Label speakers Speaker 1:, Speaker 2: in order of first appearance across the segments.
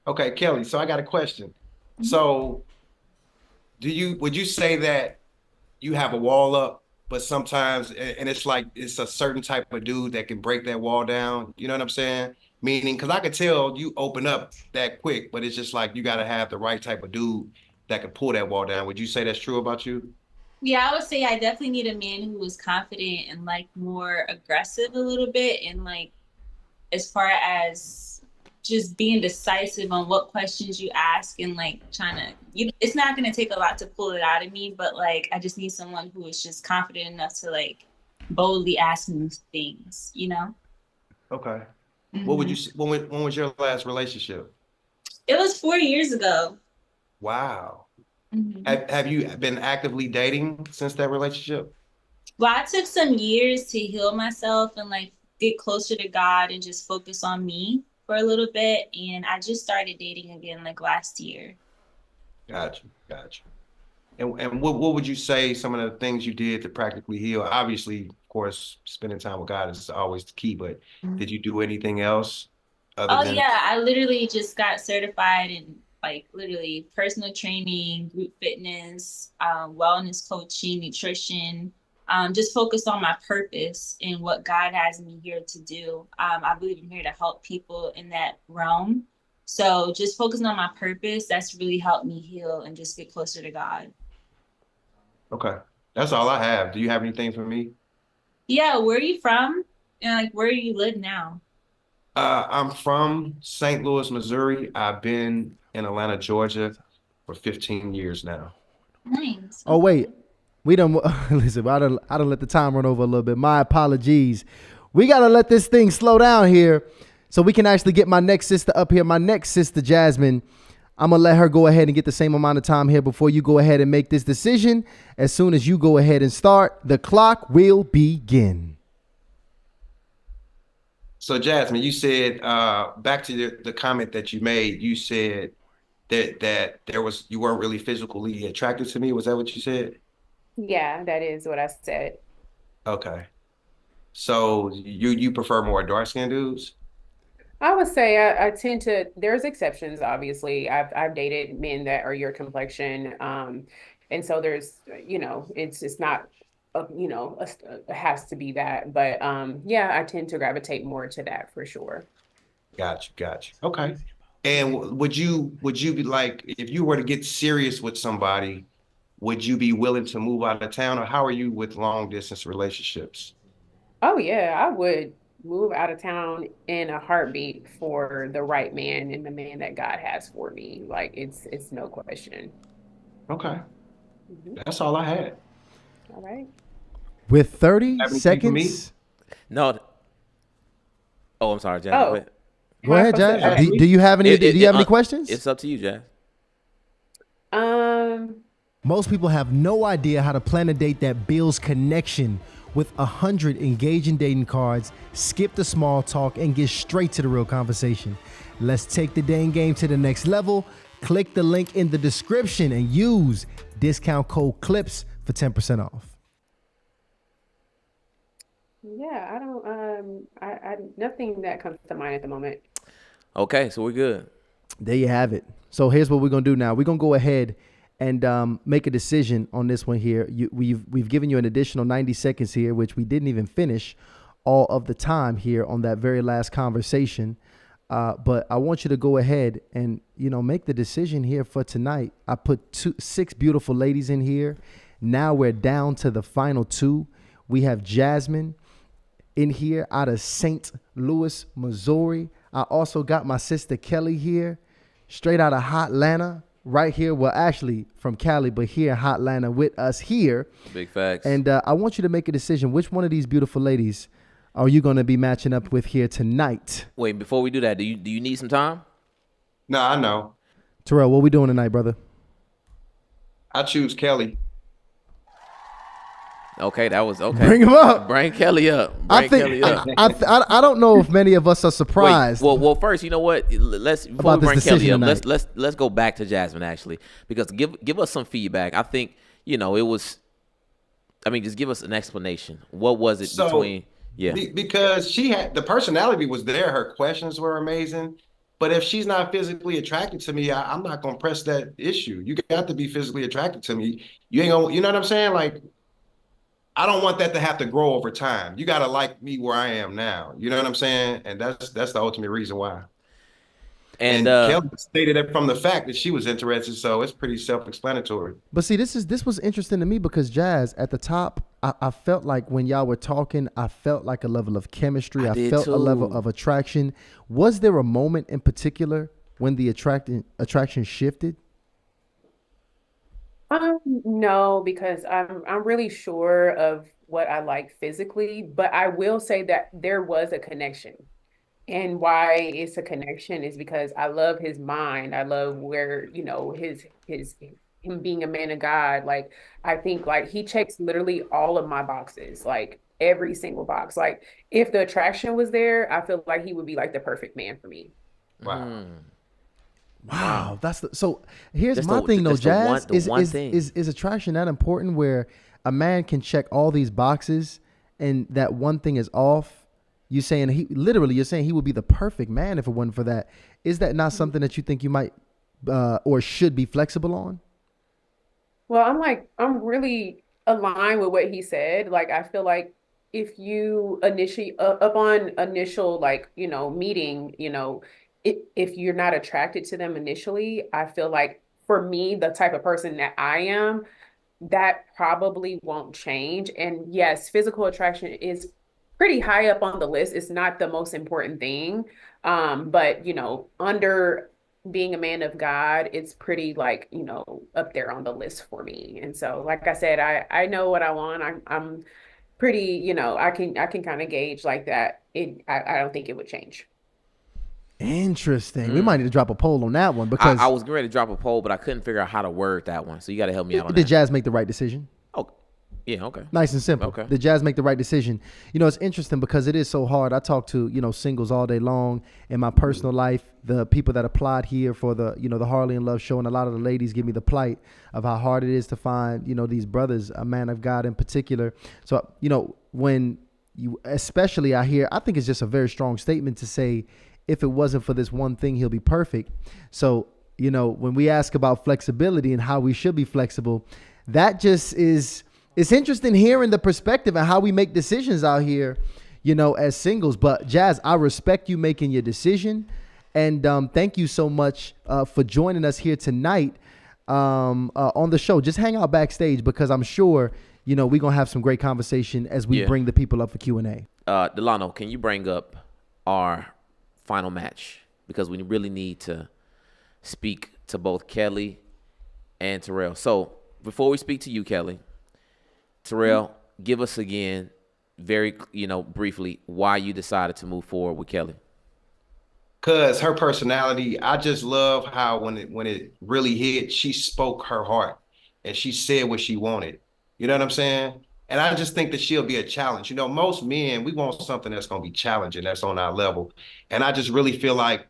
Speaker 1: Okay, Kelly. So I got a question.
Speaker 2: Mhm.
Speaker 1: So would you say that you have a wall up, but sometimes, and it's like it's a certain type of dude that can break that wall down. You know what I'm saying? Meaning, because I could tell you open up that quick, but it's just like you got to have the right type of dude that can pull that wall down. Would you say that's true about you?
Speaker 2: Yeah, I would say I definitely need a man who is confident and like more aggressive a little bit, and like as far as just being decisive on what questions you ask and like trying to it's not going to take a lot to pull it out of me, but like I just need someone who is just confident enough to like boldly ask me things.
Speaker 1: Okay. What would
Speaker 2: Hmm.
Speaker 1: you? When was your last relationship?
Speaker 2: It was 4 years ago.
Speaker 1: Wow.
Speaker 2: Hmm.
Speaker 1: Have you been actively dating since that relationship?
Speaker 2: Well, I took some years to heal myself and like get closer to God and just focus on me for a little bit, and I just started dating again like last year.
Speaker 1: Gotcha. Gotcha. And what would you say some of the things you did to practically heal? Obviously, of course, spending time with God is always the key, but did you do anything else other
Speaker 2: Oh
Speaker 1: than
Speaker 2: yeah, I literally just got certified in like literally personal training, group fitness, wellness coaching, nutrition. Just focused on my purpose and what God has me here to do. I believe I'm here to help people in that realm. So just focusing on my purpose, that's really helped me heal and just get closer to God.
Speaker 1: okay. That's all I have. Do you have anything for me?
Speaker 2: Yeah, where are you from? And like where do you live now?
Speaker 1: I'm from St. Louis, Missouri. I've been in Atlanta, Georgia for 15 years now.
Speaker 2: Nice.
Speaker 3: Oh
Speaker 2: Okay.
Speaker 3: wait, we don't listen. I don't let the time run over a little bit. My apologies. We gotta let this thing slow down here, so we can actually get my next sister up here. My next sister, Jasmine. I'm gonna let her go ahead and get the same amount of time here before you go ahead and make this decision. As soon as you go ahead and start, the clock will begin.
Speaker 1: So Jasmine, you said back to the comment that you made, you said that there was you weren't really physically attracted to me. Was that what you said?
Speaker 4: Yeah, that is what I said.
Speaker 1: Okay. So you prefer more dark skinned dudes?
Speaker 4: I would say I tend to, there's exceptions, obviously. I've dated men that are your complexion. And so there's, it's not, it has to be that. But yeah, I tend to gravitate more to that for sure.
Speaker 1: Gotcha, gotcha. Okay. And would you be like if you were to get serious with somebody, would you be willing to move out of town, or how are you with long distance relationships?
Speaker 4: Oh yeah, I would move out of town in a heartbeat for the right man and the man that God has for me. Like it's no question.
Speaker 1: Okay.
Speaker 4: Mhm.
Speaker 1: That's all I had.
Speaker 4: All right.
Speaker 3: With 30
Speaker 1: Have anything for me?
Speaker 3: seconds,
Speaker 5: No. Oh, I'm sorry, Jazz. Go
Speaker 4: Oh,
Speaker 5: ahead.
Speaker 3: go
Speaker 4: my
Speaker 3: ahead,
Speaker 4: question
Speaker 3: Jazz.
Speaker 1: Ask
Speaker 4: again.
Speaker 3: Do
Speaker 1: me.
Speaker 3: you have any? Do you have any questions?
Speaker 5: It's up to you, Jazz.
Speaker 4: Um,
Speaker 3: Most people have no idea how to plan a date that builds connection with 100 engaging dating cards, skip the small talk, and get straight to the real conversation. Let's take the dating game to the next level. Click the link in the description and use discount code CLIPS for 10% off.
Speaker 4: yeah, I don't I nothing that comes to mind at the moment.
Speaker 5: Okay, so we're good.
Speaker 3: There you have it. So here's what we're gonna do now. We're gonna go ahead and make a decision on this one here. We've given you an additional 90 seconds here, which we didn't even finish all of the time here on that very last conversation. But I want you to go ahead and make the decision here for tonight. I put six beautiful ladies in here. Now we're down to the final two. We have Jasmine in here out of St. Louis, Missouri. I also got my sister Kellie here, straight out of Hotlanta, right here. Well, actually from Cali, but here in Hotlanta with us here.
Speaker 5: Big facts.
Speaker 3: And I want you to make a decision. Which one of these beautiful ladies are you going to be matching up with here tonight?
Speaker 5: Wait, before we do that, do you need some time?
Speaker 1: No, I know.
Speaker 3: Terrell, what we doing tonight, brother?
Speaker 1: I choose Kelly.
Speaker 5: Okay, that was okay.
Speaker 3: Bring him up.
Speaker 5: Bring Kelly up.
Speaker 3: I
Speaker 5: Bring
Speaker 3: think
Speaker 5: Kelly up.
Speaker 3: I don't know if many of us are surprised.
Speaker 5: Wait, well, first, you know what? Let's before
Speaker 3: About
Speaker 5: we
Speaker 3: this
Speaker 5: bring Kelly
Speaker 3: decision
Speaker 5: up,
Speaker 3: tonight.
Speaker 5: let's go back to Jasmine actually, because give us some feedback. I think it was. I mean, just give us an explanation. What was it
Speaker 1: So
Speaker 5: between? Yeah.
Speaker 1: because she had the personality was there, her questions were amazing. But if she's not physically attracted to me, I'm not gonna press that issue. You got to be physically attracted to me. You ain't gonna, you know what I'm saying? Like, I don't want that to have to grow over time. You gotta like me where I am now. You know what I'm saying? And that's the ultimate reason why.
Speaker 5: And
Speaker 1: And Kellie stated it from the fact that she was interested, so it's pretty self-explanatory.
Speaker 3: But see, this was interesting to me because Jazz at the top, I felt like when y'all were talking, I felt like a level of chemistry.
Speaker 5: I
Speaker 3: I
Speaker 5: did
Speaker 3: felt
Speaker 5: too.
Speaker 3: a level of attraction. Was there a moment in particular when the attraction shifted?
Speaker 4: No, because I'm really sure of what I like physically, but I will say that there was a connection. And why it's a connection is because I love his mind. I love where, his him being a man of God. Like I think like he checks literally all of my boxes, like every single box. Like if the attraction was there, I feel like he would be like the perfect man for me.
Speaker 1: Wow.
Speaker 3: Wow, so. Here's
Speaker 5: That's
Speaker 3: my thing though,
Speaker 5: that's the
Speaker 3: Jazz.
Speaker 5: one thing.
Speaker 3: Is attraction that important where a man can check all these boxes and that one thing is off? You're saying you're saying he would be the perfect man if it wasn't for that. Is that not something that you think you might or should be flexible on?
Speaker 4: Well, I'm really aligned with what he said. Like, I feel like if you initially, upon initial, like, meeting, if you're not attracted to them initially, I feel like for me, the type of person that I am, that probably won't change. And yes, physical attraction is pretty high up on the list. It's not the most important thing. But under being a man of God, it's pretty like, up there on the list for me. And so, like I said, I know what I want. I'm pretty, I can kind of gauge like that. I don't think it would change.
Speaker 3: Interesting. We might need to drop a poll on that one because
Speaker 5: I was getting ready to drop a poll, but I couldn't figure out how to word that one. So you got to help me out on
Speaker 3: did
Speaker 5: that.
Speaker 3: Jazz make the right decision?
Speaker 5: Oh, yeah, okay.
Speaker 3: Nice and simple.
Speaker 5: Okay.
Speaker 3: Did Jazz make the right decision? It's interesting because it is so hard. I talk to, singles all day long in my personal life, the people that applied here for the, the Harley and Love show. And a lot of the ladies give me the plight of how hard it is to find, these brothers, a man of God in particular. So, when you, especially I think it's just a very strong statement to say, if it wasn't for this one thing, he'll be perfect. So, when we ask about flexibility and how we should be flexible, that just is, it's interesting hearing the perspective and how we make decisions out here, as singles. But Jazz, I respect you making your decision. And thank you so much for joining us here tonight on the show. Just hang out backstage because I'm sure, we're going to have some great conversation as we bring the people up for Q&A.
Speaker 5: Delano, can you bring up our final match? Because we really need to speak to both Kellie and Terrell. So before we speak to you, Kellie, Terrell, give us again, very, briefly, why you decided to move forward with Kellie.
Speaker 1: Cause her personality, I just love how when it really hit, she spoke her heart and she said what she wanted. You know what I'm saying? And I just think that she'll be a challenge. Most men, we want something that's going to be challenging, that's on our level. And I just really feel like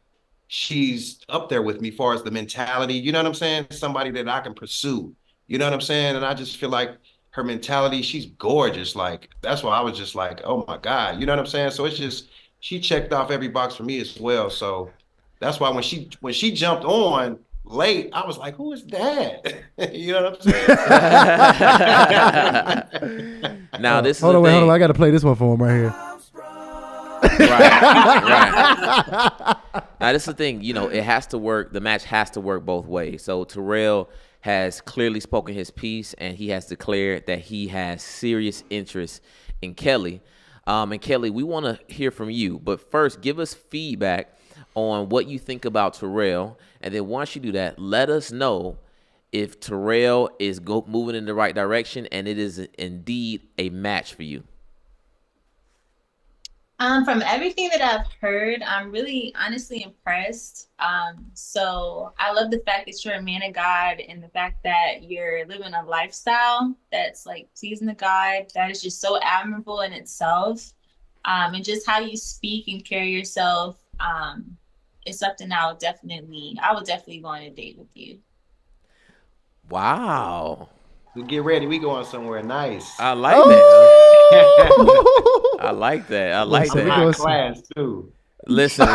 Speaker 1: she's up there with me as far as the mentality. You know what I'm saying? Somebody that I can pursue. You know what I'm saying? And I just feel like her mentality, she's gorgeous. Like, that's why I was just like, oh my God. You know what I'm saying? So it's just, she checked off every box for me as well. So that's why when she jumped on late, I was like, who is that? You know what I'm saying?
Speaker 5: Now this is
Speaker 3: hold on, I got to play this one for him right here.
Speaker 5: right. Now this is the thing, it has to work. The match has to work both ways. So Terrell has clearly spoken his piece, and he has declared that he has serious interest in Kellie. And Kellie, we want to hear from you, but first, give us feedback on what you think about Terrell, and then once you do that, let us know if Terrell is moving in the right direction and it is indeed a match for you.
Speaker 2: From everything that I've heard, I'm really honestly impressed. So I love the fact that you're a man of God and the fact that you're living a lifestyle that's like pleasing to God. That is just so admirable in itself. And just how you speak and carry yourself is something I would definitely go on a date with you.
Speaker 5: Wow.
Speaker 1: We get ready. We going somewhere nice.
Speaker 5: I like that. I like that. I like
Speaker 1: Some
Speaker 5: that.
Speaker 1: high class too.
Speaker 5: Listen.